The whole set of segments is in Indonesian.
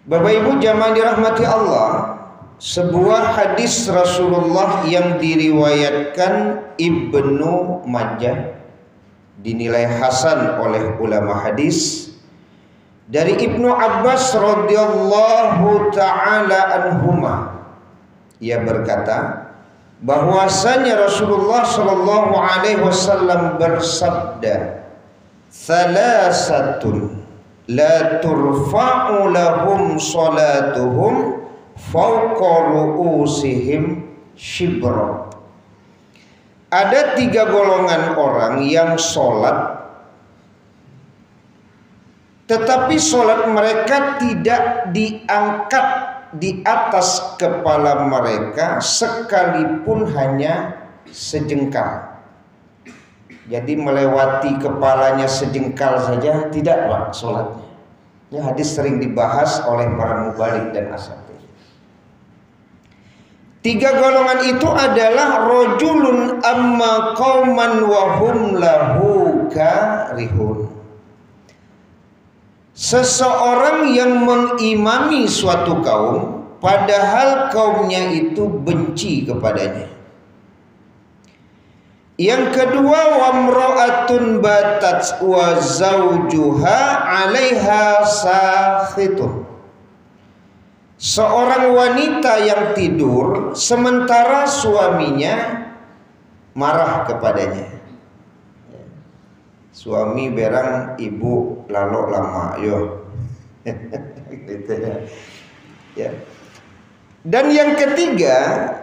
Bapak Ibu jamaah dirahmati Allah, sebuah hadis Rasulullah yang diriwayatkan Ibnu Majah dinilai hasan oleh ulama hadis dari Ibnu Abbas radhiyallahu taala anhuma. Ia berkata bahwasanya Rasulullah sallallahu alaihi wasallam bersabda, "Thalathatun la turfa'u lahum salatuhum fawqa ru'usihim shibra." Ada 3 golongan orang yang sholat, tetapi sholat mereka tidak diangkat di atas kepala mereka sekalipun hanya sejengkal. Jadi melewati kepalanya sejengkal saja tidak, Pak, sholatnya. Ini hadis sering dibahas oleh para mubalik dan asatidz. 3 golongan itu adalah rajulun amma qauman wa hum lahu karihun. Seseorang yang mengimami suatu kaum padahal kaumnya itu benci kepadanya. Yang kedua, wamra'atun batat wa zawjuha 'alaiha sakhitun. Seorang wanita yang tidur sementara suaminya marah kepadanya. Suami berang ibu lalu lama yo. Gitu ya. Dan yang ketiga,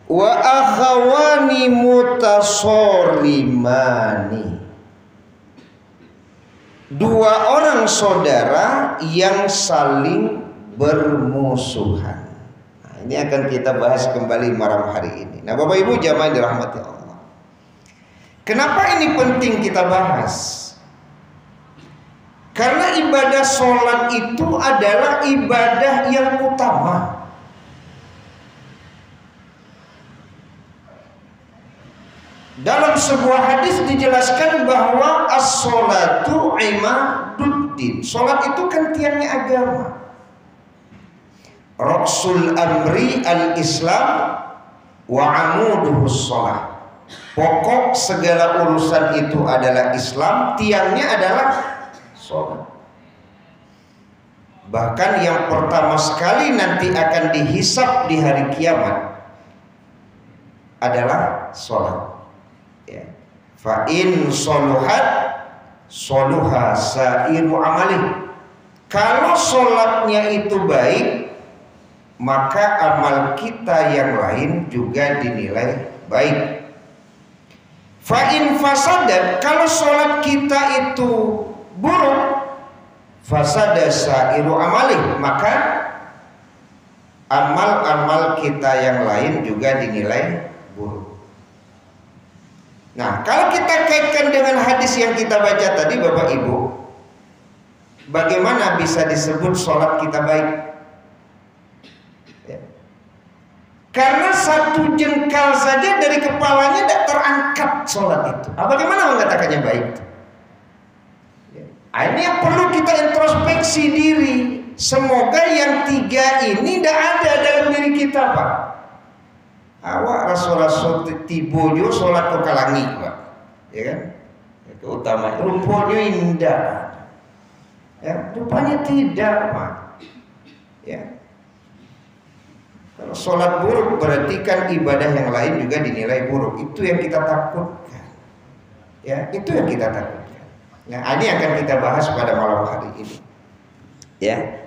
wa akhawani mutasorrimani. 2 orang saudara yang saling bermusuhan. Nah, ini akan kita bahas kembali malam hari ini. Nah, Bapak Ibu jamaah dirahmati Allah. Kenapa ini penting kita bahas? Karena ibadah sholat itu adalah ibadah yang utama. Dalam sebuah hadis dijelaskan bahwa as-sholatu imaduddin. Sholat itu kan tiangnya agama. Rasul amri al-Islam wa amuduhus sholat. Pokok segala urusan itu adalah Islam, tiangnya adalah sholat. Bahkan yang pertama sekali nanti akan dihisab di hari kiamat adalah sholat. Ya. Fa in sholuhat sholuha sairu amalih. Kalau sholatnya itu baik, maka amal kita yang lain juga dinilai baik. Fa'in fasadat, kalau sholat kita itu buruk, fasada sa'iru amalih, maka amal-amal kita yang lain juga dinilai buruk. Nah, kalau kita kaitkan dengan hadis yang kita baca tadi Bapak Ibu, bagaimana bisa disebut sholat kita baik? Karena 1 jengkal saja dari kepalanya tidak terangkat sholat itu. Bagaimana mengatakannya baik? Ini yang perlu kita introspeksi diri. Semoga yang 3 ini tidak ada dalam diri kita, Pak. Awak rasul-rasul tibojo sholat tokalangi, Pak. Ya kan? Itu utama. Rupanya indah. Ya, rupanya tidak, Pak. Ya. Kalau sholat buruk berarti kan ibadah yang lain juga dinilai buruk. Itu yang kita takutkan. Ya, itu yang kita takutkan. Nah, ini akan kita bahas pada malam hari ini. Ya.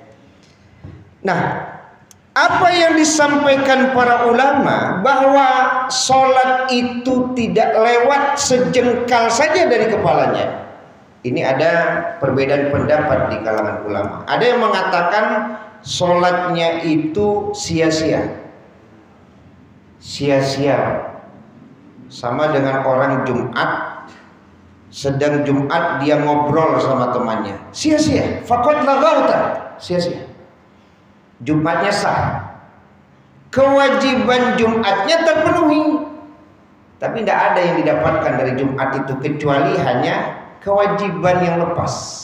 Nah, apa yang disampaikan para ulama bahwa sholat itu tidak lewat sejengkal saja dari kepalanya. Ini ada perbedaan pendapat di kalangan ulama. Ada yang mengatakan sholatnya itu sia-sia. Sia-sia. Sama dengan orang Jumat, sedang Jumat dia ngobrol sama temannya. Sia-sia. Faqad laghauta. Sia-sia. Jumatnya sah. Kewajiban Jumatnya terpenuhi. Tapi tidak ada yang didapatkan dari Jumat itu kecuali hanya kewajiban yang lepas.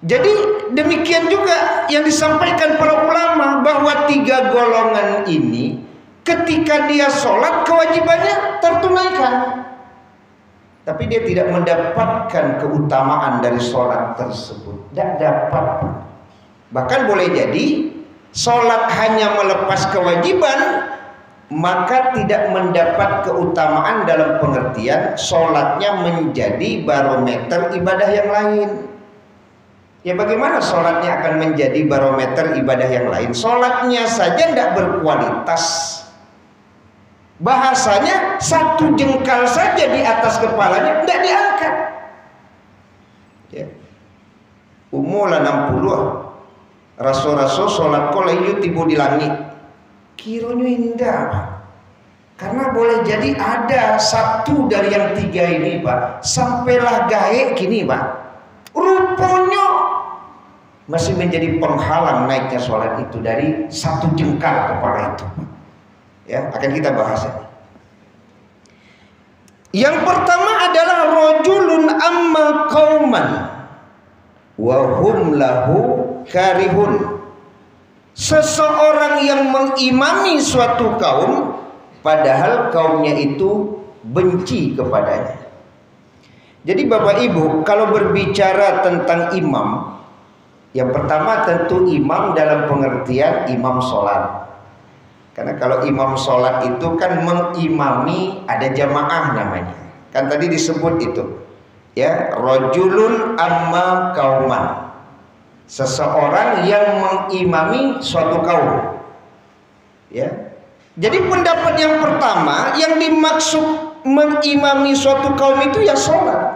Jadi demikian juga yang disampaikan para ulama, bahwa 3 golongan ini ketika dia sholat kewajibannya tertunaikan, tapi dia tidak mendapatkan keutamaan dari sholat tersebut. Tidak dapat. Bahkan boleh jadi sholat hanya melepas kewajiban, maka tidak mendapat keutamaan dalam pengertian sholatnya menjadi barometer ibadah yang lain. Ya bagaimana sholatnya akan menjadi barometer ibadah yang lain? Sholatnya saja tidak berkualitas. Bahasanya 1 jengkal saja di atas kepalanya tidak diangkat. Ya. Umulah 60. Rasul-rasul sholat kolaiyu tibu di langit. Kiranya indah, Pak. Karena boleh jadi ada 1 dari yang 3 ini, Pak, sampailah gaek gini, Pak, rupanya masih menjadi penghalang naiknya sholat itu dari 1 jengkal kepala itu. Ya, akan kita bahas ini. Yang pertama adalah rajulun amma qauman wa hum lahu karihun. Seseorang yang mengimami suatu kaum padahal kaumnya itu benci kepadanya. Jadi Bapak Ibu, kalau berbicara tentang imam, yang pertama tentu imam dalam pengertian imam sholat. Karena kalau imam sholat itu kan mengimami, ada jamaah namanya. Kan tadi disebut itu, ya, rajulun amma qauman. Seseorang yang mengimami suatu kaum. Ya. Jadi pendapat yang pertama yang dimaksud mengimami suatu kaum itu ya sholat.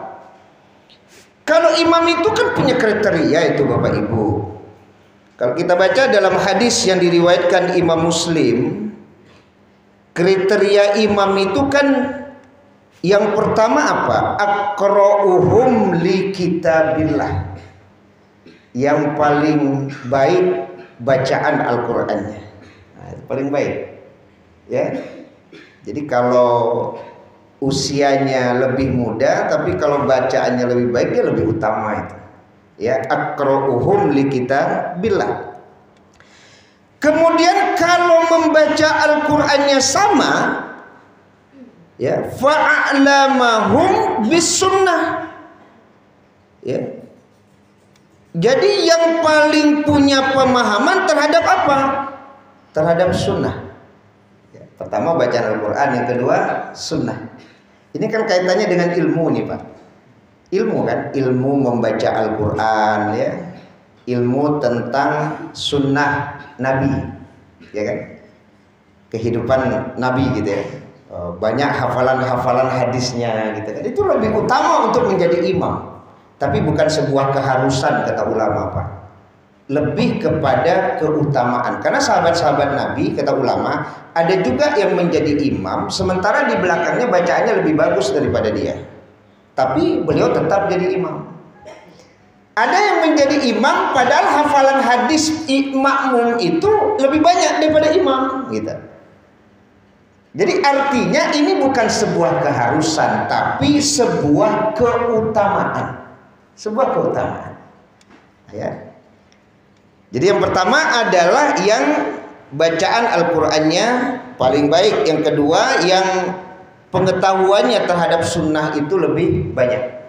Kalau imam itu kan punya kriteria itu Bapak Ibu. Kalau kita baca dalam hadis yang diriwayatkan Imam Muslim, kriteria imam itu kan yang pertama apa? Aqra'uhum li kitabillah. Yang paling baik bacaan Al-Qur'annya. Nah, itu paling baik. Ya. Jadi kalau usianya lebih muda tapi kalau bacaannya lebih baik, dia lebih utama itu. Ya, aqra'uhum li kitabillah. Kemudian kalau membaca Al-Qur'annya sama, ya, fa'alamahum bis sunnah. Ya. Jadi yang paling punya pemahaman terhadap apa? Terhadap sunnah. Ya, pertama bacaan Al-Quran, yang kedua sunnah. Ini kan kaitannya dengan ilmu nih Pak. Ilmu kan, ilmu membaca Al-Quran, ya, ilmu tentang sunnah Nabi, ya kan, kehidupan Nabi gitu ya. Banyak hafalan-hafalan hadisnya gitu kan. Itu lebih utama untuk menjadi imam. Tapi bukan sebuah keharusan kata ulama Pak. Lebih kepada keutamaan. Karena sahabat-sahabat Nabi kata ulama, ada juga yang menjadi imam sementara di belakangnya bacaannya lebih bagus daripada dia. Tapi beliau tetap jadi imam. Ada yang menjadi imam padahal hafalan hadis makmum itu lebih banyak daripada imam gitu. Jadi artinya ini bukan sebuah keharusan tapi sebuah keutamaan. Sebuah keutamaan, ya. Jadi yang pertama adalah yang bacaan Al-Qur'annya paling baik. Yang kedua yang pengetahuannya terhadap sunnah itu lebih banyak.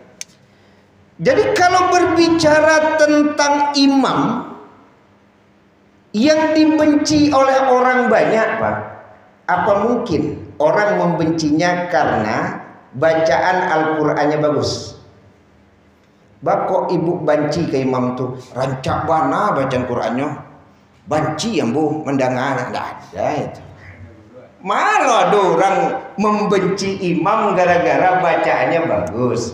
Jadi kalau berbicara tentang imam yang dibenci oleh orang banyak Pak, apa mungkin orang membencinya karena bacaan Al-Qur'annya bagus? Bako ibu banci ke imam tu rancak bana bacaan Qur'annya, banci yang bu mendengar, tidak ada itu. Malah ada orang membenci imam gara-gara bacaannya bagus,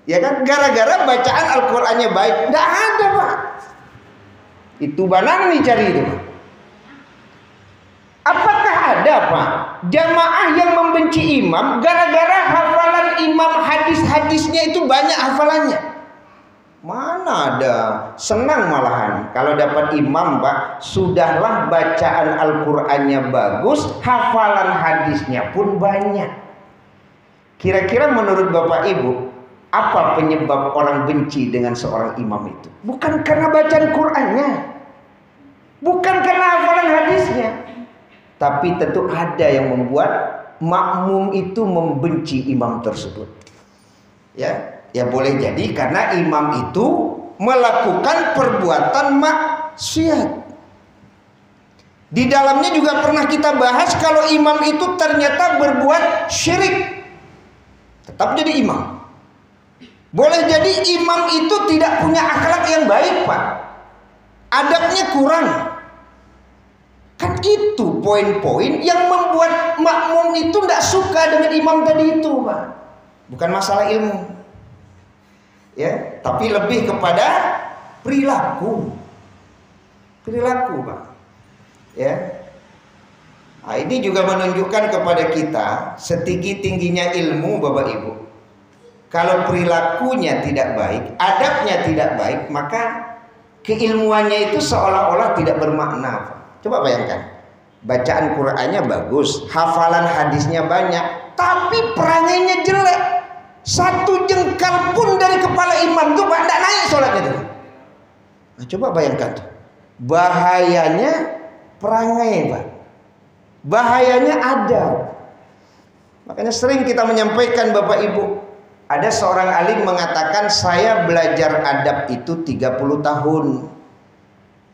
ya kan, gara-gara bacaan Al-Qur'annya baik, tidak ada Pak. Itu banang nih cari itu. Apakah ada Pak jamaah yang membenci imam gara-gara hafalan imam hadis-hadisnya itu banyak hafalannya? Mana ada, senang malahan kalau dapat imam Pak, sudahlah bacaan Al-Qur'annya bagus, hafalan hadisnya pun banyak. Kira-kira menurut Bapak Ibu, Apa penyebab orang benci dengan seorang imam itu? Bukan karena bacaan Qur'annya, bukan karena hafalan hadisnya, tapi tentu ada yang membuat makmum itu membenci imam tersebut. Ya boleh jadi karena imam itu melakukan perbuatan maksiat. Di dalamnya juga pernah kita bahas kalau imam itu ternyata berbuat syirik, tetap jadi imam. Boleh jadi imam itu tidak punya akhlak yang baik, Pak. Adabnya kurang. Kan itu poin-poin yang membuat makmum itu tidak suka dengan imam tadi itu, Pak. Bukan masalah ilmu, ya, tapi lebih kepada perilaku, Pak. Ya, nah, ini juga menunjukkan kepada kita setinggi-tingginya ilmu, Bapak Ibu. Kalau perilakunya tidak baik, adabnya tidak baik, maka keilmuannya itu seolah-olah tidak bermakna. Coba bayangkan, bacaan Qur'annya bagus, hafalan hadisnya banyak, tapi perangainya jelek. Satu jengkal pun dari kepala imam tuh Pak, tidak naik sholatnya tuh. Nah, coba bayangkan tuh, bahayanya perangai, Pak. Bahayanya ada. Makanya sering kita menyampaikan, Bapak Ibu, ada seorang alim mengatakan, saya belajar adab itu 30 tahun.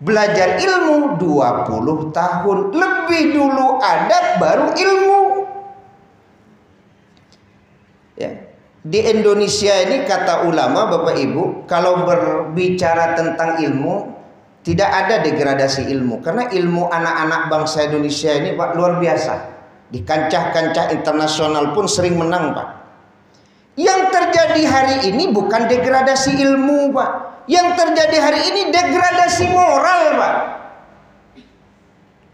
Belajar ilmu 20 tahun. Lebih dulu adab baru ilmu. Ya. Di Indonesia ini kata ulama, Bapak Ibu, kalau berbicara tentang ilmu, tidak ada degradasi ilmu. Karena ilmu anak-anak bangsa Indonesia ini, Pak, luar biasa. Di kancah-kancah internasional pun sering menang, Pak. Yang terjadi hari ini bukan degradasi ilmu, Pak. Yang terjadi hari ini degradasi moral, Pak.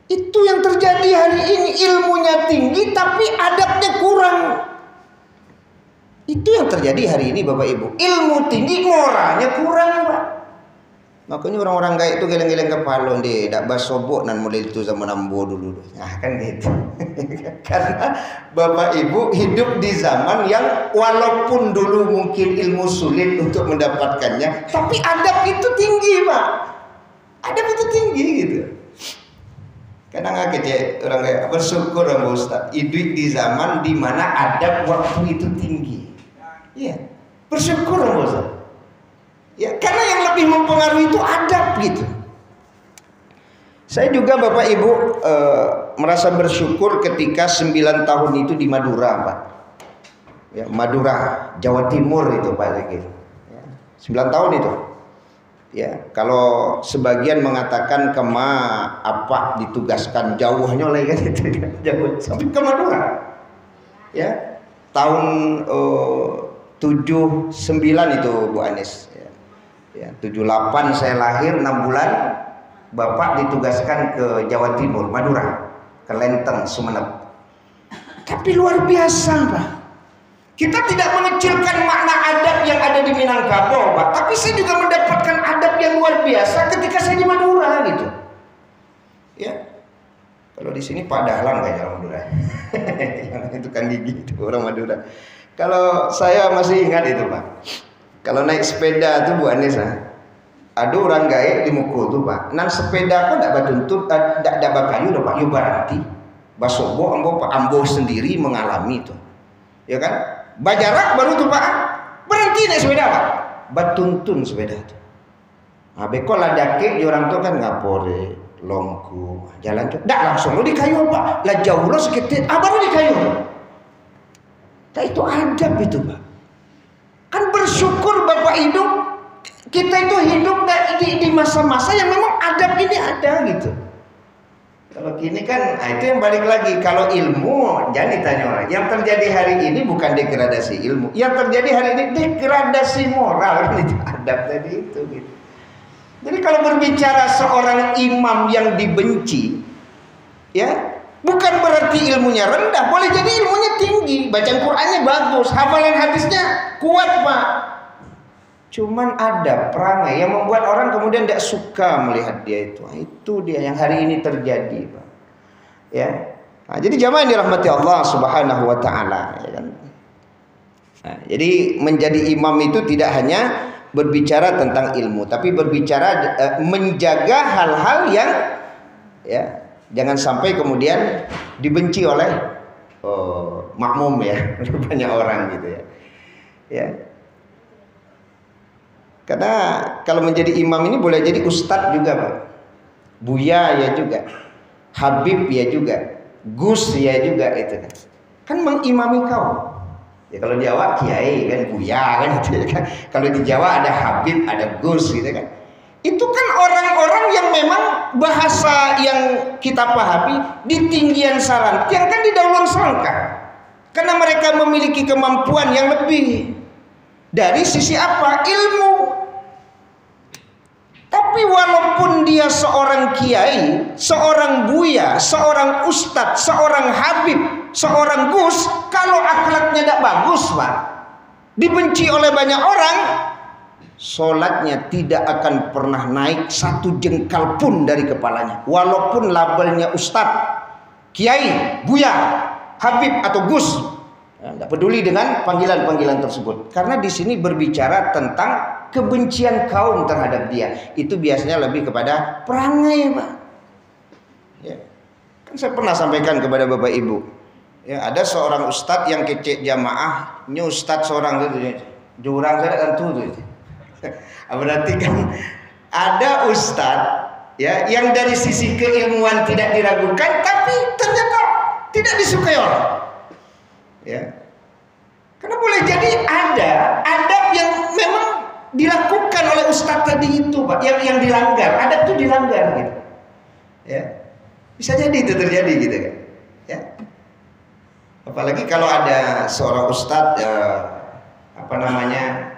Itu yang terjadi hari ini. Ilmunya tinggi tapi adabnya kurang. Itu yang terjadi hari ini, Bapak Ibu. Ilmu tinggi, moralnya kurang, Pak. Makanya orang-orang gaib itu geleng-geleng kepala dia, dak basobok nan mulai itu zaman ambo dulu. Nah, kan gitu. Karena Bapak Ibu hidup di zaman yang walaupun dulu mungkin ilmu sulit untuk mendapatkannya, tapi adab itu tinggi, Pak. Adab itu tinggi gitu. Kadang kece orang kayak bersyukur sama Ustaz, hidup di zaman di mana adab waktu itu tinggi. Iya, bersyukur sama Ustaz. Ya, karena yang lebih mempengaruhi itu adab gitu. Saya juga Bapak Ibu merasa bersyukur ketika 9 tahun itu di Madura, Pak. Ya, Madura, Jawa Timur itu, Pak Zikir. Ya, 9 tahun itu. Ya, kalau sebagian mengatakan apa ditugaskan jauhnya lagi kan itu jauh sampai ke Madura. Ya, tahun 79 itu Bu Anis. Ya, 78 saya lahir, 6 bulan Bapak ditugaskan ke Jawa Timur, Madura, ke Lenteng, Sumeneb. Tapi luar biasa, Pak. Kita tidak mengecilkan makna adab yang ada di Minangkabau, Pak. Tapi saya juga mendapatkan adab yang luar biasa ketika saya di Madura gitu. Ya. Kalau di sini Pak Dahlan kayaknya orang Madura. Yang itu kan gigi itu orang Madura. Kalau saya masih ingat itu, Pak. Kalau naik sepeda tuh Bu Anissa, ada orang gaib di mukul tuh, Pak. Nan sepeda kok ndak batuntut, ndak bakayu dah, Pak. Yo baranti, basobo ambo sendiri mengalami itu, ya kan? Bajarak baru tuh, Pak. Berhenti naik sepeda, Pak. Batuntun sepeda tuh. Beko ladake orang tuh kan ngapore, longku, jalan tuh. Ndak langsung lo di kayu, Pak. Lah jauh lo sekitar, baru di kayu. Nah, itu adab itu, Pak. Kan bersyukur Bapak hidup, kita itu hidup di masa-masa yang memang adab ini ada gitu. Kalau gini kan, itu yang balik lagi. Kalau ilmu, jangan ditanya orang. Yang terjadi hari ini bukan degradasi ilmu. Yang terjadi hari ini degradasi moral. Itu adab tadi itu gitu. Jadi kalau berbicara seorang imam yang dibenci, ya, bukan berarti ilmunya rendah. Boleh jadi ilmunya tinggi, bacaan Qur'annya bagus, hafalan hadisnya kuat, Pak. Cuman ada perangai yang membuat orang kemudian tidak suka melihat dia itu. Itu dia yang hari ini terjadi, Pak. Ya. Nah, jadi jamaah yang dirahmati Allah Subhanahu wa taala, ya kan. Nah, jadi menjadi imam itu tidak hanya berbicara tentang ilmu, tapi berbicara menjaga hal-hal yang ya jangan sampai kemudian dibenci oleh makmum ya, banyak orang gitu ya. Ya. Karena kalau menjadi imam ini boleh jadi ustadz juga, Pak. Buya ya juga. Habib ya juga. Gus ya juga itu kan. Kan mengimami kaum. Ya kalau di Jawa kiai kan buya kan gitu ya kan. Kalau di Jawa ada habib, ada gus gitu kan. Itu kan orang-orang yang memang bahasa yang kita pahami di tinggian saran, yang kan di dalam selangkah. Karena mereka memiliki kemampuan yang lebih. Dari sisi apa? Ilmu. Tapi walaupun dia seorang kiai, seorang buya, seorang ustadz, seorang habib, seorang gus, kalau akhlaknya tidak bagus, Pak, dibenci oleh banyak orang, sholatnya tidak akan pernah naik satu jengkal pun dari kepalanya. Walaupun labelnya ustadz, kiai, buya, habib atau gus, tidak peduli dengan panggilan-panggilan tersebut. Karena di sini berbicara tentang kebencian kaum terhadap dia. Itu biasanya lebih kepada perangai, Pak. Ya. Kan saya pernah sampaikan kepada Bapak Ibu. Ya, ada seorang ustadz yang kecek jamaah, ini ustadz seorang itu, jurang saya tentu itu. Berarti kan ada ustadz ya yang dari sisi keilmuan tidak diragukan, tapi ternyata tidak disukai orang. Ya. Karena boleh jadi ada adab yang memang dilakukan oleh ustadz tadi itu, Pak, yang dilanggar, adab itu dilanggar gitu. Ya. Bisa jadi itu terjadi gitu kan. Ya. Apalagi kalau ada seorang ustadz apa namanya?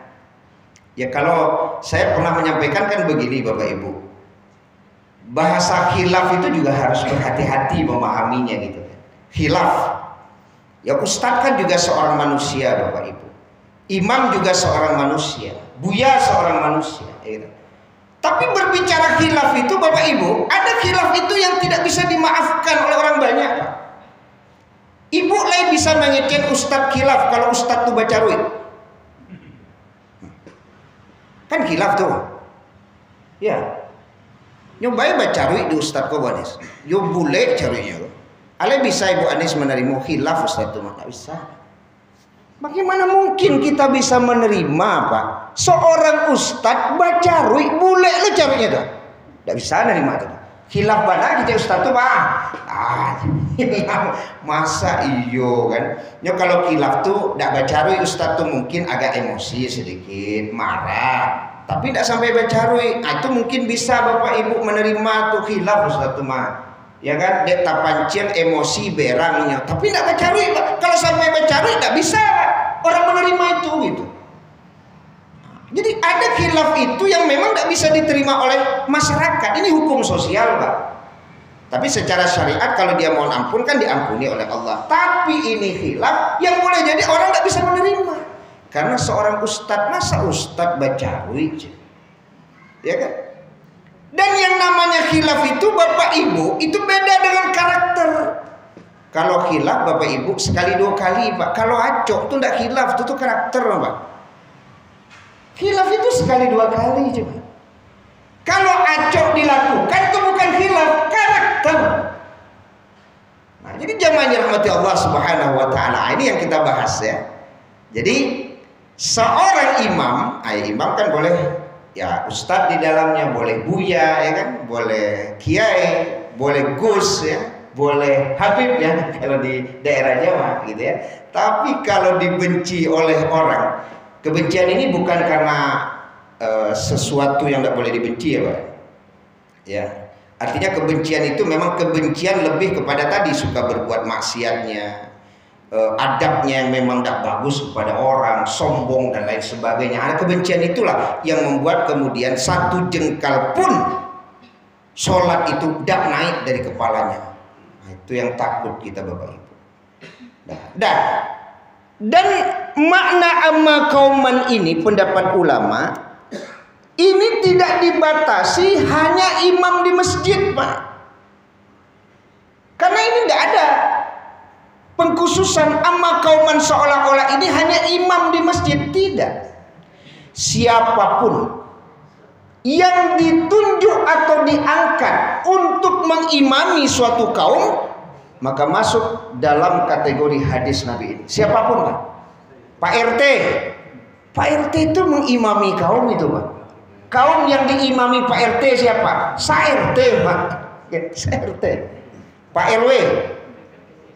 Ya kalau saya pernah menyampaikan kan begini Bapak Ibu. Bahasa khilaf itu juga harus berhati-hati memahaminya gitu kan. Khilaf. Ya ustadz kan juga seorang manusia Bapak Ibu. Imam juga seorang manusia. Buya seorang manusia gitu. Tapi berbicara khilaf itu Bapak Ibu, ada khilaf itu yang tidak bisa dimaafkan oleh orang banyak, Pak. Ibu lain bisa mengecek ustadz khilaf kalau ustadz itu baca ruid. Kan khilaf tuh. Ya. Nyobain baca ruid di ustadz kau Anis. Yo boleh carinya. Ale bisa Ibu Anis menerima khilaf ustadz itu? Tidak bisa. Bagaimana mungkin kita bisa menerima, Pak? Seorang ustadz baca ruid boleh lu carinya tuh? Tidak bisa menerima tuh. Khilaf mana kita ustadz tuh, Pak? Masa iyo kan? Ya kalau khilaf tuh tidak baca ruid ustadz tuh mungkin agak emosi sedikit, marah. Tapi tidak sampai baca ruid. Itu mungkin bisa Bapak Ibu menerima tuh khilaf ustadz tuh mah. Ya kan, dek tapancian emosi berangnya, tapi tidak baca ruid. Kalau sampai baca ruid tidak bisa orang menerima itu gitu. Jadi ada khilaf itu yang memang tidak bisa diterima oleh masyarakat. Ini hukum sosial, Pak. Tapi secara syariat kalau dia mohon ampun kan diampuni oleh Allah. Tapi ini khilaf yang boleh jadi orang tidak bisa menerima. Karena seorang ustadz, masa ustadz baca ruid? Ya kan? Dan yang namanya khilaf itu Bapak Ibu itu beda dengan karakter. Kalau khilaf Bapak Ibu sekali dua kali, Pak. Kalau acok itu tidak khilaf, itu karakter, Pak. Khilaf itu sekali dua kali coba. Kalau acok dilakukan itu bukan khilaf, karakter. Nah, jadi jamaah dirahmati Allah Subhanahu wa taala. Ini yang kita bahas ya. Jadi seorang imam, imam kan boleh ya ustadz di dalamnya, boleh buya ya kan, boleh kiai, boleh gus ya, boleh habib ya kalau di daerah Jawa gitu ya. Tapi kalau dibenci oleh orang, kebencian ini bukan karena sesuatu yang tidak boleh dibenci ya Pak. Ya, artinya kebencian itu memang kebencian lebih kepada tadi suka berbuat maksiatnya, adabnya yang memang tidak bagus kepada orang, sombong dan lain sebagainya. Ada kebencian itulah yang membuat kemudian satu jengkal pun sholat itu tidak naik dari kepalanya. Nah, itu yang takut kita Bapak Ibu. Dan makna amma kauman ini pendapat ulama ini tidak dibatasi hanya imam di masjid, Pak. Karena ini tidak ada pengkhususan amma kauman seolah-olah ini hanya imam di masjid. Tidak. Siapapun yang ditunjuk atau diangkat untuk mengimami suatu kaum, maka masuk dalam kategori hadis Nabi ini. Siapapun, Pak. Pak RT. Pak RT itu mengimami kaum itu, Pak. Kaum yang diimami Pak RT siapa? Sa RT, Pak. Ya, Sa RT. Pak RW.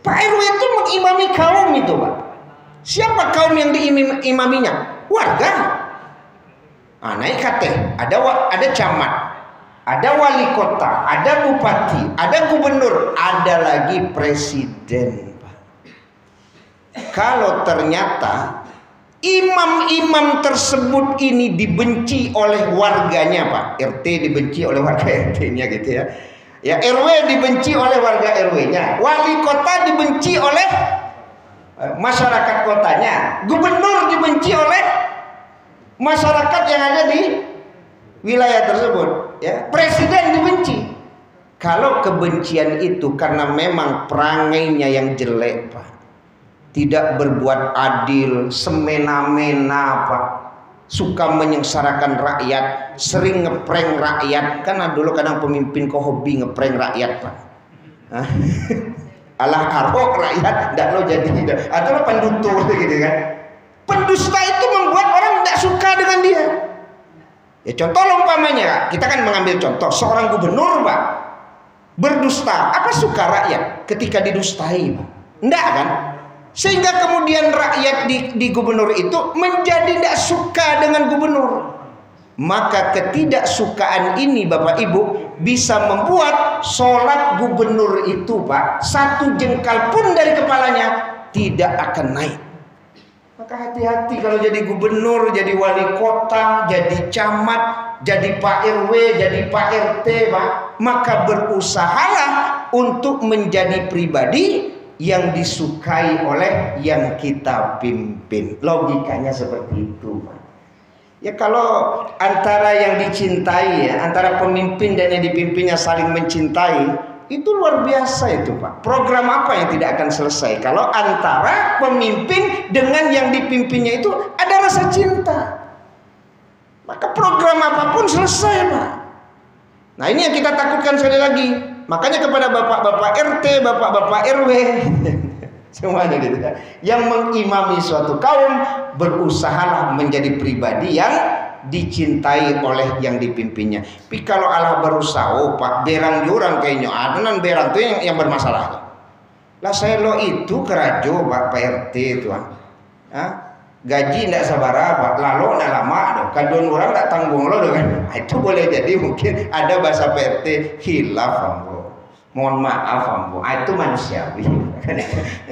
Pak RW itu mengimami kaum itu, Pak. Siapa kaum yang diimaminya? Warga. Naik KT, ada camat, ada wali kota, ada bupati, ada gubernur, ada lagi presiden, Pak. Kalau ternyata imam-imam tersebut ini dibenci oleh warganya, Pak. RT dibenci oleh warga RT-nya gitu ya. Ya, RW dibenci oleh warga RW-nya. Wali kota dibenci oleh masyarakat kotanya. Gubernur dibenci oleh masyarakat yang ada di wilayah tersebut, ya. Presiden dibenci. Kalau kebencian itu karena memang perangainya yang jelek, Pak, tidak berbuat adil, semena-mena, Pak, suka menyengsarakan rakyat, sering ngeprank rakyat. Kan dulu kadang pemimpin kok hobi ngeprank rakyat, Pak. Alah arok rakyat, ndak lo jadi tidak. Atau pendutur gitu kan. Pendusta itu membuat orang tidak suka dengan dia. Ya contoh umpamanya, kita kan mengambil contoh seorang gubernur, Pak, berdusta. Apa suka rakyat ketika didustai, Pak? Enggak kan? Sehingga kemudian rakyat di gubernur itu menjadi tidak suka dengan gubernur. Maka ketidaksukaan ini, Bapak Ibu, bisa membuat sholat gubernur itu, Pak, satu jengkal pun dari kepalanya tidak akan naik. Maka hati-hati kalau jadi gubernur, jadi wali kota, jadi camat, jadi Pak RW, jadi Pak RT, Pak. Maka berusahalah untuk menjadi pribadi yang disukai oleh yang kita pimpin. Logikanya seperti itu, Pak. Ya kalau antara yang dicintai, ya, antara pemimpin dan yang dipimpinnya saling mencintai, itu luar biasa itu, Pak. Program apa yang tidak akan selesai kalau antara pemimpin dengan yang dipimpinnya itu ada rasa cinta? Maka program apapun selesai, Pak. Nah, ini yang kita takutkan sekali lagi. Makanya kepada bapak-bapak RT, bapak-bapak RW, semuanya gitu kan, yang mengimami suatu kaum, berusahalah menjadi pribadi yang dicintai oleh yang dipimpinnya. Tapi kalau Allah berusaha, Pak, berang jurang kayaknya adonan berang itu yang bermasalah. Lah saya lo itu kerajo, Pak RT itu, gaji tidak sabar apa, lalu nak lama dong, kadon orang tak tanggung lo kan. Itu boleh jadi mungkin ada bahasa PRT hilaf, ambo. Mohon maaf, ambo. Itu manusiawi.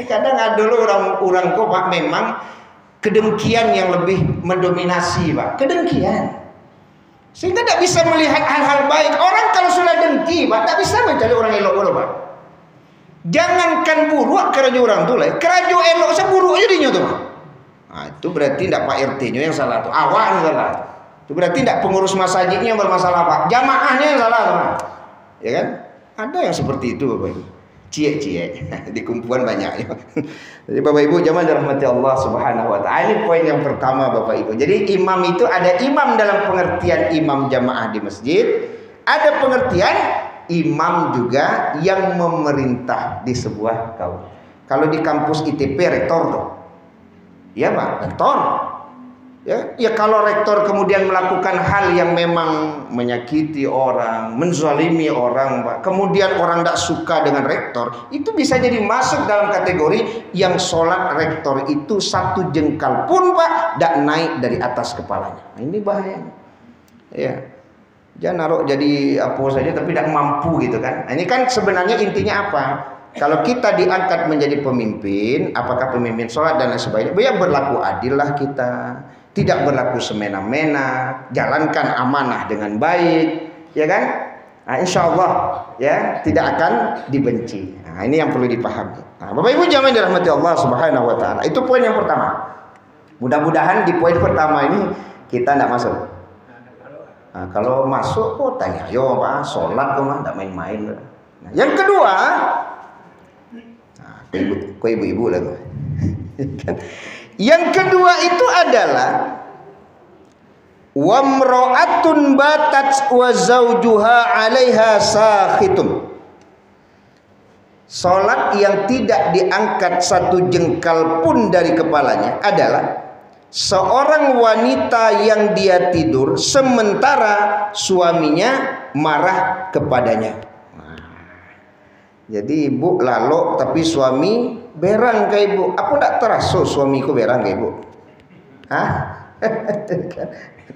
Kadang ada dulu orang kok, Pak, memang kedengkian yang lebih mendominasi, Pak. Kedengkian. Sehingga tidak bisa melihat hal-hal baik. Orang kalau sudah dengki, Pak, tidak bisa mencari orang elok dulu, Pak. Jangankan buruk kerajo orang tuh, kerajo elok saya buruk aja dinya tuh, Pak. Nah, itu berarti tidak Pak RT-nya yang salah tuh. Awak yang salah. Itu berarti tidak pengurus masjidnya yang bermasalah, Pak. Jamaahnya yang salah, Pak. Ya kan? Ada yang seperti itu, Bapak Ibu. Cie-cie di kumpulan banyak ya. Jadi Bapak Ibu jamaah dirahmati Allah Subhanahu wa taala. Ini poin yang pertama, Bapak Ibu. Jadi imam itu ada imam dalam pengertian imam jamaah di masjid, ada pengertian imam juga yang memerintah di sebuah kaum. Kalau di kampus ITP rektor tuh. Ya, Pak, rektor. Ya kalau rektor kemudian melakukan hal yang memang menyakiti orang, menzalimi orang, Pak, kemudian orang tidak suka dengan rektor, itu bisa jadi masuk dalam kategori yang sholat rektor itu satu jengkal pun, Pak, tidak naik dari atas kepalanya. Nah, ini bahaya. Ya, jangan naruh jadi apa saja tapi tidak mampu gitu kan. Nah, ini kan sebenarnya intinya apa? Kalau kita diangkat menjadi pemimpin, apakah pemimpin sholat dan lain sebagainya, ya berlaku adil lah kita. Tidak berlaku semena-mena, jalankan amanah dengan baik, ya kan? Nah, insya Allah ya tidak akan dibenci. Nah, ini yang perlu dipahami. Nah, Bapak Ibu jamaah dirahmati Allah Subhanahu wa taala. Itu poin yang pertama. Mudah-mudahan di poin pertama ini kita tidak masuk. Nah, kalau masuk kok tanya, yo Pak, sholat kok mah tidak main-main. Nah, yang kedua, Kok ibu-ibu lah. Yang kedua itu adalah wamra'atun batat wa zawjuha 'alaiha sakhitun. Salat yang tidak diangkat satu jengkal pun dari kepalanya adalah seorang wanita yang dia tidur sementara suaminya marah kepadanya. Jadi ibu lalu tapi suami berang ke ibu. Apa tak terasa suamiku berang ke ibu? Hah?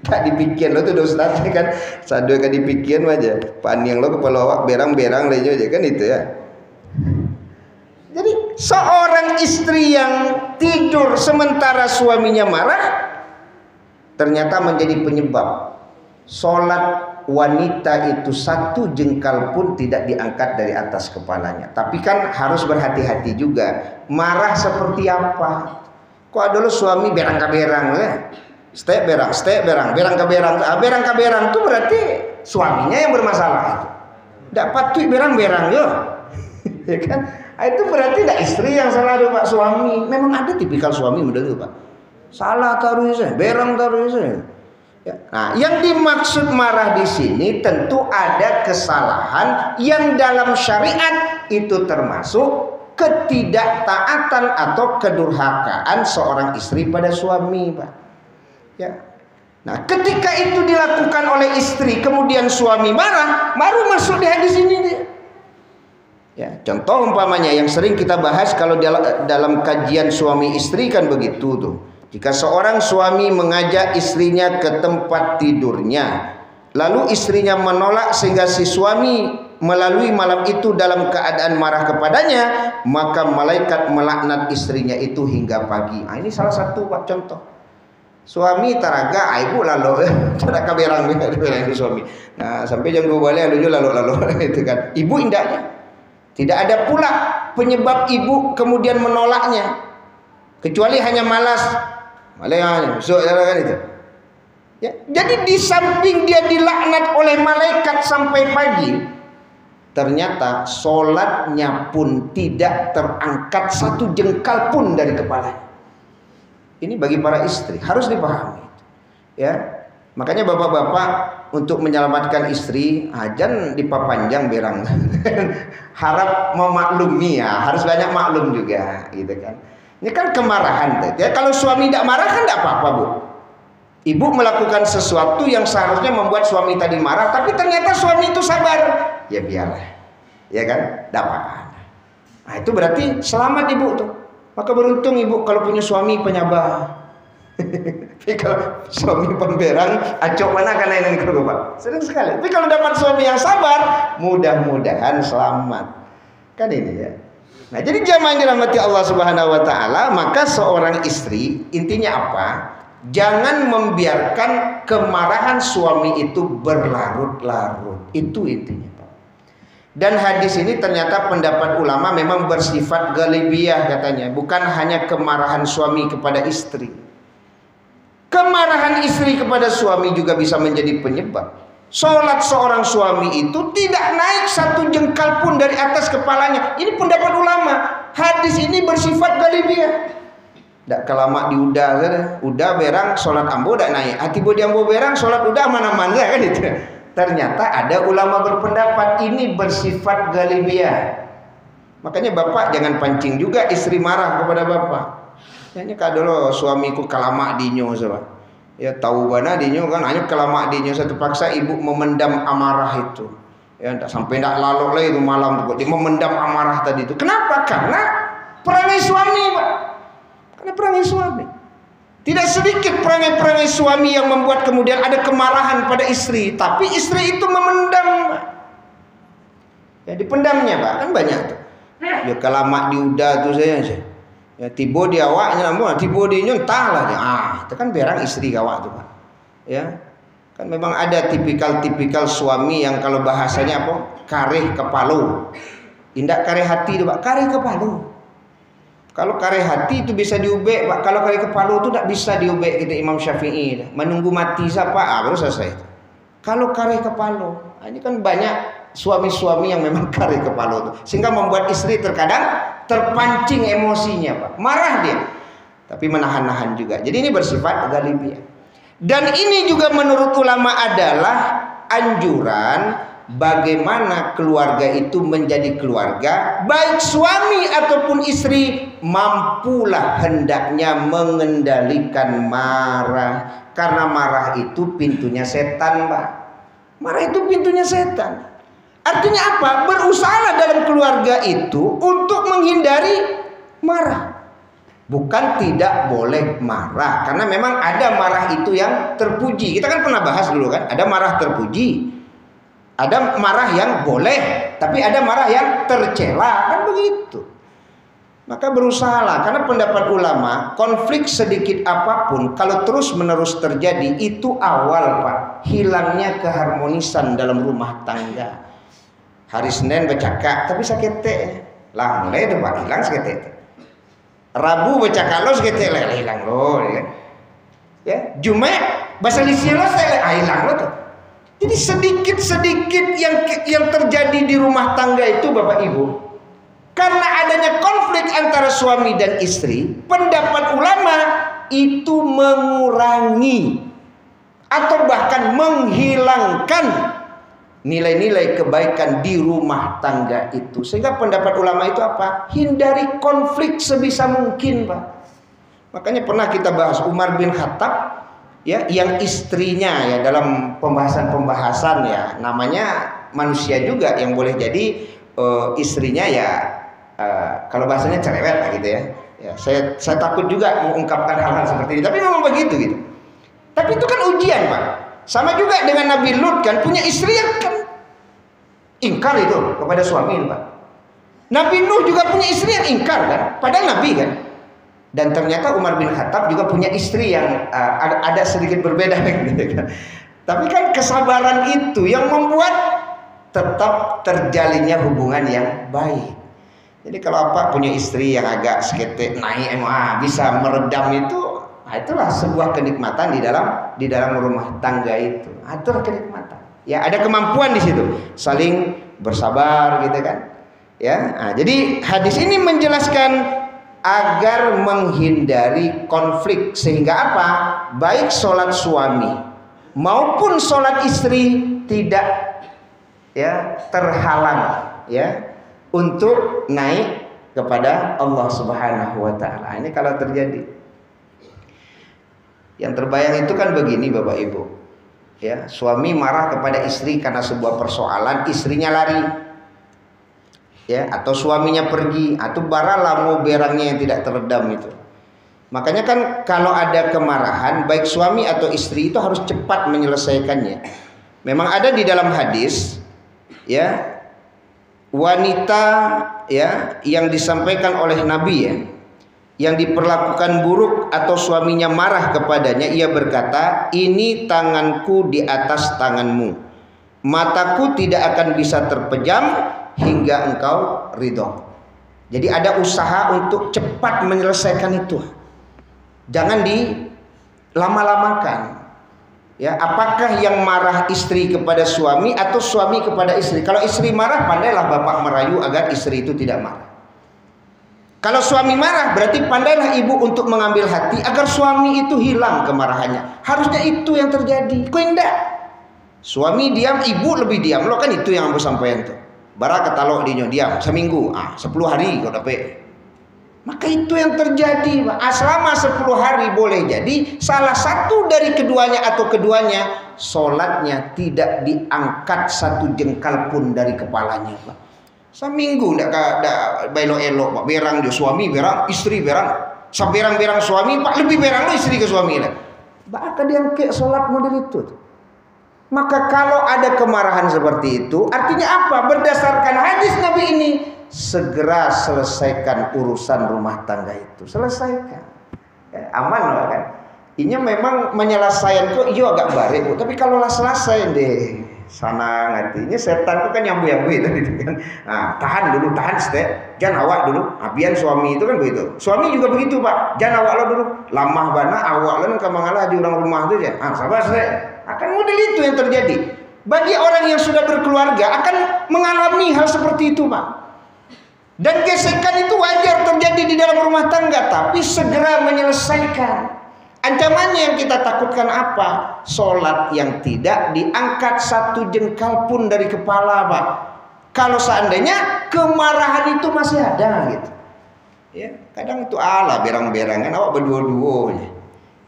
Tak dipikir lo tuh Ustaz kan. Sadu kan dipikir aja. Panjang lo kepala awak berang-berang aja kan itu ya. Jadi seorang istri yang tidur sementara suaminya marah ternyata menjadi penyebab solat wanita itu satu jengkal pun tidak diangkat dari atas kepalanya. Tapi kan harus berhati-hati juga. Marah seperti apa? Kok dulu suami berang ke berang ya? Stek berang, berang ke berang. Berang ke berang itu berarti suaminya yang bermasalah itu. Tidak patut berang-berang yo. Ya kan? Itu berarti tidak istri yang salah itu Pak, suami. Memang ada tipikal suami model itu Pak. Salah taruh saya, berang taruh saya. Ya. Nah, yang dimaksud marah di sini tentu ada kesalahan yang dalam syariat itu termasuk ketidaktaatan atau kedurhakaan seorang istri pada suami, Pak. Ya. Nah, ketika itu dilakukan oleh istri, kemudian suami marah, baru masuk di hadis ini dia. Ya, contoh umpamanya yang sering kita bahas kalau dalam kajian suami istri kan begitu tuh. Jika seorang suami mengajak istrinya ke tempat tidurnya, lalu istrinya menolak sehingga si suami melalui malam itu dalam keadaan marah kepadanya, maka malaikat melaknat istrinya itu hingga pagi. Nah, ini salah satu Pak contoh. Suami taraga, ibu lalu taraga berang itu suami. Nah, sampai jam 2 balik lalu itu kan. Ibu indahnya. Tidak ada pula penyebab ibu kemudian menolaknya, kecuali hanya malas. Besok kan itu. Ya, jadi di samping dia dilaknat oleh malaikat sampai pagi, ternyata sholatnya pun tidak terangkat satu jengkal pun dari kepalanya. Ini bagi para istri harus dipahami. Ya, makanya bapak-bapak untuk menyelamatkan istri, jangan dipapanjang berang. Harap memaklumi ya, harus banyak maklum juga, gitu kan. Ini kan kemarahan. Ya, kalau suami tidak marah kan tidak apa-apa Bu. Ibu melakukan sesuatu yang seharusnya membuat suami tadi marah, tapi ternyata suami itu sabar. Ya biarlah, ya kan, tidak apa-apa. Nah itu berarti selamat ibu tuh. Maka beruntung ibu kalau punya suami penyabar. Tapi kalau suami pemberang, acok mana kan yang itu Pak? Sering sekali. Tapi kalau dapat suami yang sabar, mudah-mudahan selamat. Kan ini ya. Nah, jadi jamaah yang dirahmati Allah Subhanahu wa taala, maka seorang istri intinya apa? Jangan membiarkan kemarahan suami itu berlarut-larut. Itu intinya, Pak. Dan hadis ini ternyata pendapat ulama memang bersifat ghalibiyah katanya, bukan hanya kemarahan suami kepada istri. Kemarahan istri kepada suami juga bisa menjadi penyebab. Sholat seorang suami itu tidak naik satu jengkal pun dari atas kepalanya. Ini pendapat ulama. Hadis ini bersifat ghalibiyah. Tidak kelamak di udah berang sholat ambo tidak naik. Hati bodi ambo berang sholat udah mana-mana kan itu. Ternyata ada ulama berpendapat ini bersifat ghalibiyah. Makanya bapak jangan pancing juga istri marah kepada bapak. Ini kadang suamiku kelamak dinyo sebab. Ya tahu mana dinyo kan hanya kelamak dinyo satu paksa ibu memendam amarah itu. Ya sampai tidak lalu lagi itu malam dia memendam amarah tadi itu. Kenapa? Karena perangai suami, Pak. Karena perangai suami. Tidak sedikit perangai-perangai suami yang membuat kemudian ada kemarahan pada istri, tapi istri itu memendam, Pak. Ya dipendamnya, Pak. Kan banyak tuh. Ya kelamak diudah tuh saya. Ya tiba di awaknya namun tiba di nyentah lah. Itu kan berang istri kawak tuh Pak. Ya. Kan memang ada tipikal suami yang kalau bahasanya apa? Karih kepalu. Indak karih hati tuh Pak, karih kepalu. Kalau karih hati itu bisa diubek Pak. Kalau karih kepalu itu tidak bisa diubek gitu Imam Syafi'i. Menunggu mati siapa? Baru selesai. Kalau karih kepalu, Nah, ini kan banyak suami-suami yang memang kari kepala tuh, sehingga membuat istri terkadang terpancing emosinya, Pak. Marah dia, tapi menahan-nahan juga. Jadi ini bersifat ghalibiyah. Dan ini juga menurut ulama adalah anjuran bagaimana keluarga itu menjadi keluarga, baik suami ataupun istri mampulah hendaknya mengendalikan marah, karena marah itu pintunya setan, Pak. Marah itu pintunya setan. Artinya apa? Berusaha dalam keluarga itu untuk menghindari marah. Bukan tidak boleh marah, karena memang ada marah itu yang terpuji. Kita kan pernah bahas dulu kan, ada marah terpuji, ada marah yang boleh, tapi ada marah yang tercela, kan begitu. Maka berusahalah, karena pendapat ulama, konflik sedikit apapun kalau terus menerus terjadi, itu awal, Pak, hilangnya keharmonisan dalam rumah tangga. Hari Senin bercakap tapi sakete lah, mulai itu Pak hilang sakete. Rabu bercakap lo sakete lah hilang lo, ya. Jumat bahasa Indonesia lo hilang lo tuh. Jadi sedikit-sedikit yang terjadi di rumah tangga itu, Bapak Ibu, karena adanya konflik antara suami dan istri, pendapat ulama itu mengurangi atau bahkan menghilangkan nilai-nilai kebaikan di rumah tangga itu. Sehingga pendapat ulama itu apa? Hindari konflik sebisa mungkin, Pak. Makanya pernah kita bahas Umar bin Khattab, ya, yang istrinya ya dalam pembahasan ya, namanya manusia juga yang boleh jadi istrinya ya kalau bahasanya cerewet lah gitu ya. Ya, saya takut juga mengungkapkan hal-hal seperti ini, tapi memang begitu gitu. Tapi itu kan ujian, Pak. Sama juga dengan Nabi Lut kan, punya istri yang kan ingkar itu kepada suami, Pak. Nabi Nuh juga punya istri yang ingkar kan, padahal Nabi kan. Dan ternyata Umar bin Khattab juga punya istri yang ada sedikit berbeda gitu kan. Tapi kan kesabaran itu yang membuat tetap terjalinnya hubungan yang baik. Jadi kalau apa punya istri yang agak sedikit naik bisa meredam itu, nah, itulah sebuah kenikmatan di dalam rumah tangga itu. Itulah kenikmatan. Ya, ada kemampuan di situ, saling bersabar gitu kan. Ya, nah, jadi hadis ini menjelaskan agar menghindari konflik, sehingga apa? Baik sholat suami maupun sholat istri tidak ya terhalang ya untuk naik kepada Allah Subhanahu wa taala. Ini kalau terjadi. Yang terbayang itu kan begini, Bapak Ibu. Ya, suami marah kepada istri karena sebuah persoalan, istrinya lari. Ya, atau suaminya pergi, atau baralah berangnya yang tidak teredam itu. Makanya kan kalau ada kemarahan, baik suami atau istri itu harus cepat menyelesaikannya. Memang ada di dalam hadis ya, wanita ya yang disampaikan oleh Nabi ya, yang diperlakukan buruk atau suaminya marah kepadanya, ia berkata, ini tanganku di atas tanganmu, mataku tidak akan bisa terpejam hingga engkau ridho. Jadi ada usaha untuk cepat menyelesaikan itu, jangan dilama-lamakan. Ya, apakah yang marah istri kepada suami atau suami kepada istri? Kalau istri marah, pandailah bapak merayu agar istri itu tidak marah. Kalau suami marah, berarti pandailah ibu untuk mengambil hati agar suami itu hilang kemarahannya. Harusnya itu yang terjadi. Kok enggak? Suami diam, ibu lebih diam. Lo kan itu yang aku sampaikan tuh. Bara ketalok dinyo diam seminggu, 10 hari kau dapat. Maka itu yang terjadi, Pak. Selama 10 hari boleh jadi salah satu dari keduanya atau keduanya sholatnya tidak diangkat satu jengkal pun dari kepalanya, Pak. Seminggu ndak elok-elok, Pak. Berang dia suami, berang istri, berang. Saberang-berang suami, Pak, lebih berang lo istri ke suami lah. Maka dia ke sholat model itu. Maka kalau ada kemarahan seperti itu, artinya apa? Berdasarkan hadis Nabi ini, segera selesaikan urusan rumah tangga itu. Selesaikan. Ya, aman lah kan. Ini memang menyelesaikan kok iyo agak barik, tapi kalau lah selesai deh. Sana ngertinya setan itu kan nyambu-nyambu itu kan. Nah, tahan dulu, tahan step. Jangan awak dulu. Abian suami itu kan begitu. Suami juga begitu, Pak. Jangan awak lo dulu. Lamah bana awak lo kan mengalah di orang rumah itu ya. Sabar saya. Akan model itu yang terjadi. Bagi orang yang sudah berkeluarga akan mengalami hal seperti itu, Pak. Dan gesekan itu wajar terjadi di dalam rumah tangga, tapi segera menyelesaikan. Ancamannya yang kita takutkan apa? Sholat yang tidak diangkat satu jengkal pun dari kepala, Pak. Kalau seandainya kemarahan itu masih ada gitu. Ya, kadang itu ala berang-berangan awak berdua-duanya.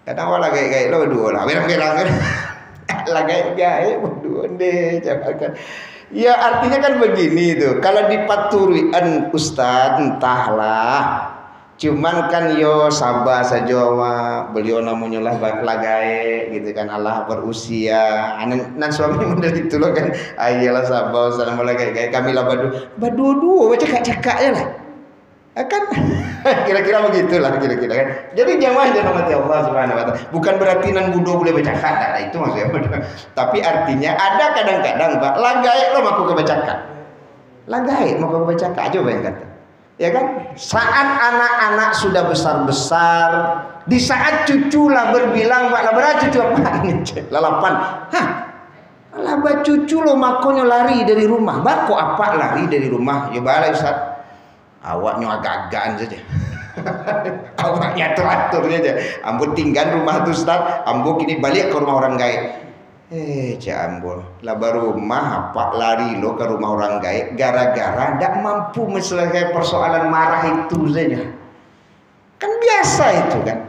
Kadang awak lagi lo berdua lah, berang-berangan. Lagi berdua deh, jangan. Ya artinya kan begini tuh. Kalau dipaturian Ustaz entahlah. Cuman kan yo sabar saja beliau namanya lah lagai gitu kan, Allah berusia nan suami model itu loh kan, ayolah sabar salam lagai kami lah badu baca cakaknya lah kan kira-kira begitulah kira-kira kan. Jadi jamaah jangan mati Allah Subhanahu wa taala. Bukan berarti nan budo boleh baca kata itu maksudnya. Tapi artinya ada kadang-kadang Pak lagai lo mau kebacakan. Lagai mau kebacakan aja yang kata. Ya kan? Saat anak-anak sudah besar-besar, di saat cuculah berbilang, Pak, lah cucu apa? Lalapan. Hah? Laba cucu lo makonya lari dari rumah. Bako apa lari dari rumah? Ya balai Ustaz. Awaknya agak-agakan saja. Awaknya teratur saja. Ambo tinggal rumah tuh Ustaz, ambo kini balik ke rumah orang gaib. Jambul lah baru rumah apa lari lo ke rumah orang gaib gara-gara tidak mampu menyelesaikan persoalan marah itu saja. Kan biasa itu kan.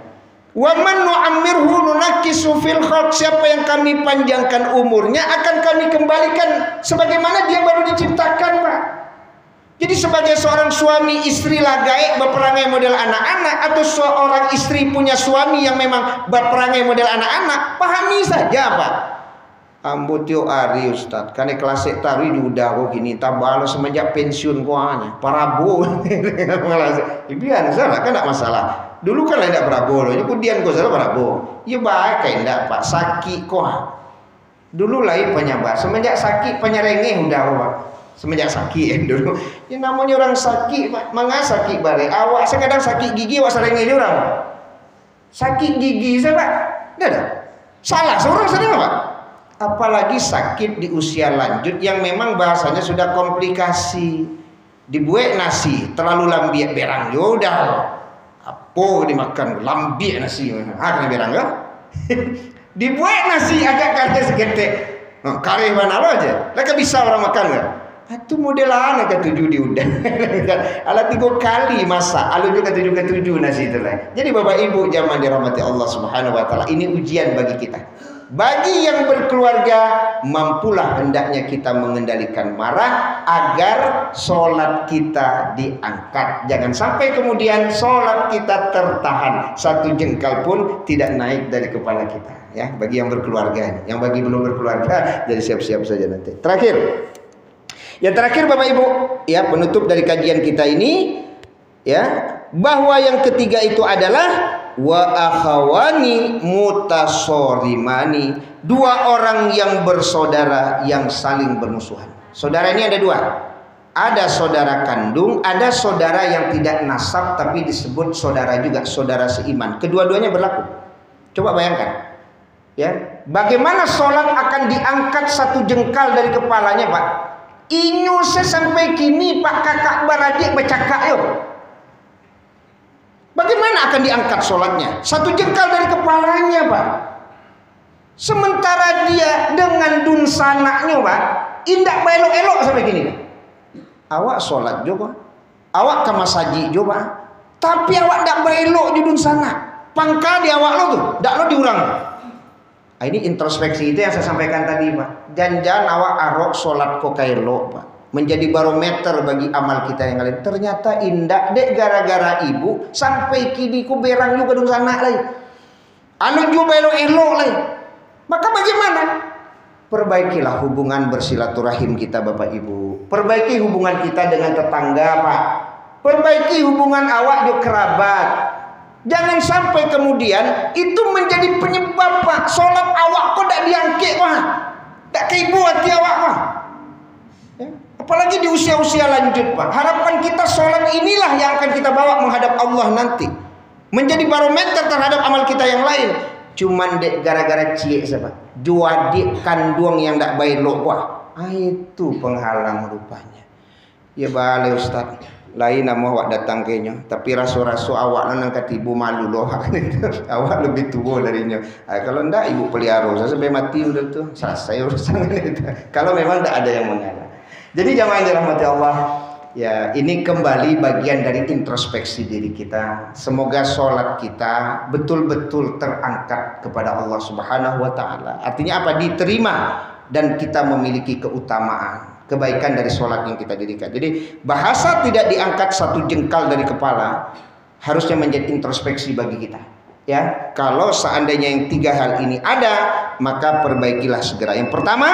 Wa man nu'ammirhu nunakisu fil khalq, siapa yang kami panjangkan umurnya akan kami kembalikan sebagaimana dia baru diciptakan, Pak. Jadi sebagai seorang suami istri lagai berperangai model anak-anak, atau seorang istri punya suami yang memang berperangai model anak-anak, pahami saja, Pak. Ambo tio ari Ustaz, kane klasik tari diudah kok gini tabalo semenjak pensiun kuanya. Parabo. Ibian salah kan enggak masalah. Dulu kan enggak parabo, ini kemudian kok salah parabo. Ya baik kayak enggak Pak, sakit kok. Dulu lain penyabar, semenjak sakit penyerengeh udah Pak. Semenjak sakit dulu. Ya namanya orang sakit Pak, mangga sakit bare. Awak sekadang sakit gigi awak serengeh orang. Sakit gigi saya Pak. Enggak ada. Salah seorang sadar Pak. Apalagi sakit di usia lanjut yang memang bahasanya sudah komplikasi. Dibuat nasi terlalu lambiak berang, yaudah apa dimakan lambiak nasi, kena berang kan? Dibuat nasi agak karte seketek, kare mana lo aja, mereka bisa orang makan kan? Itu modelan ke 7 diudah, ala 3 kali masak, alu juga 7 nasi itu lah. Jadi Bapak Ibu jamaah dirahmati Allah Subhanahu Wa Taala, ini ujian bagi kita. Bagi yang berkeluarga, mampulah hendaknya kita mengendalikan marah agar sholat kita diangkat. Jangan sampai kemudian sholat kita tertahan, satu jengkal pun tidak naik dari kepala kita. Ya, bagi yang berkeluarga, yang bagi belum berkeluarga, jadi siap-siap saja nanti. Yang terakhir Bapak Ibu, ya penutup dari kajian kita ini, ya bahwa yang ketiga itu adalah wa akhawani mutasorimani, 2 orang yang bersaudara yang saling bermusuhan. Saudara ini ada 2. Ada saudara kandung, ada saudara yang tidak nasab tapi disebut saudara juga, saudara seiman. Kedua-duanya berlaku. Coba bayangkan, ya, bagaimana sholat akan diangkat satu jengkal dari kepalanya, Pak. Inyu sampai kini Pak kakak beradik bercakap yuk. Bagaimana akan diangkat sholatnya? Satu jengkal dari kepalanya, Pak. Sementara dia dengan dunsanaknya, Pak, indak elok-elok sampai gini. Awak sholat juga, awak ke masaji juga, tapi awak ndak belok di dunsanak. Pangka di awak lo tuh, ndak lo diurang. Nah, ini introspeksi itu yang saya sampaikan tadi, Pak. Jangan awak arok sholat kok kaelo, Pak. Menjadi barometer bagi amal kita yang lain. Ternyata indah dek gara-gara ibu sampai kini ku berang juga dong sana lain. Anu juga elok lain. Maka bagaimana? Perbaikilah hubungan bersilaturahim kita Bapak Ibu. Perbaiki hubungan kita dengan tetangga, Pak. Perbaiki hubungan awak jo kerabat. Jangan sampai kemudian itu menjadi penyebab, Pak. Sholat awak kok tak diangkat, Pak. Tak keibu hati awak, Pak. Ya. Apalagi di usia-usia lanjut, Pak. Harapan kita sholat inilah yang akan kita bawa menghadap Allah nanti. Menjadi barometer terhadap amal kita yang lain. cuman dek gara-gara cie siapa? Jua dik kandung yang tak baik lo wah. Itu penghalang rupanya. Ya balik Ustaz. Lain nama awak datang kayaknya, tapi rasu-rasu awak nang katibu malu loh. Awak lebih tua darinya. Kalau ndak ibu pelihara saya sampai mati udah tuh selesai urusan itu. Kalau memang tak ada yang mengalah. Jadi jamaah dirahmati Allah, ya ini kembali bagian dari introspeksi diri kita. Semoga sholat kita betul-betul terangkat kepada Allah Subhanahu wa taala. Artinya apa? Diterima dan kita memiliki keutamaan, kebaikan dari sholat yang kita dirikan. Jadi bahasa tidak diangkat satu jengkal dari kepala harusnya menjadi introspeksi bagi kita. Ya, kalau seandainya yang tiga hal ini ada, maka perbaikilah segera. Yang pertama,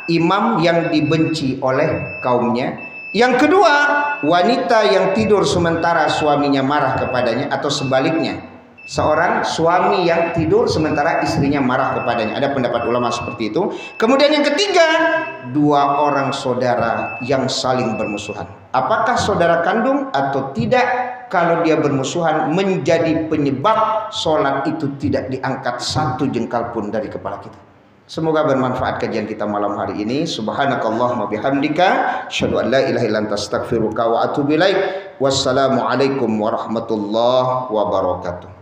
imam yang dibenci oleh kaumnya. Yang kedua, wanita yang tidur sementara suaminya marah kepadanya, atau sebaliknya, seorang suami yang tidur sementara istrinya marah kepadanya. Ada pendapat ulama seperti itu. Kemudian yang ketiga, dua orang saudara yang saling bermusuhan. Apakah saudara kandung atau tidak? Kalau dia bermusuhan menjadi penyebab sholat itu tidak diangkat satu jengkal pun dari kepala kita. Semoga bermanfaat kajian kita malam hari ini. Subhanakallahumma bihamdika, asyhadu an la ilaha illa anta astaghfiruka wa atubu ilaik. Wassalamualaikum warahmatullahi wabarakatuh.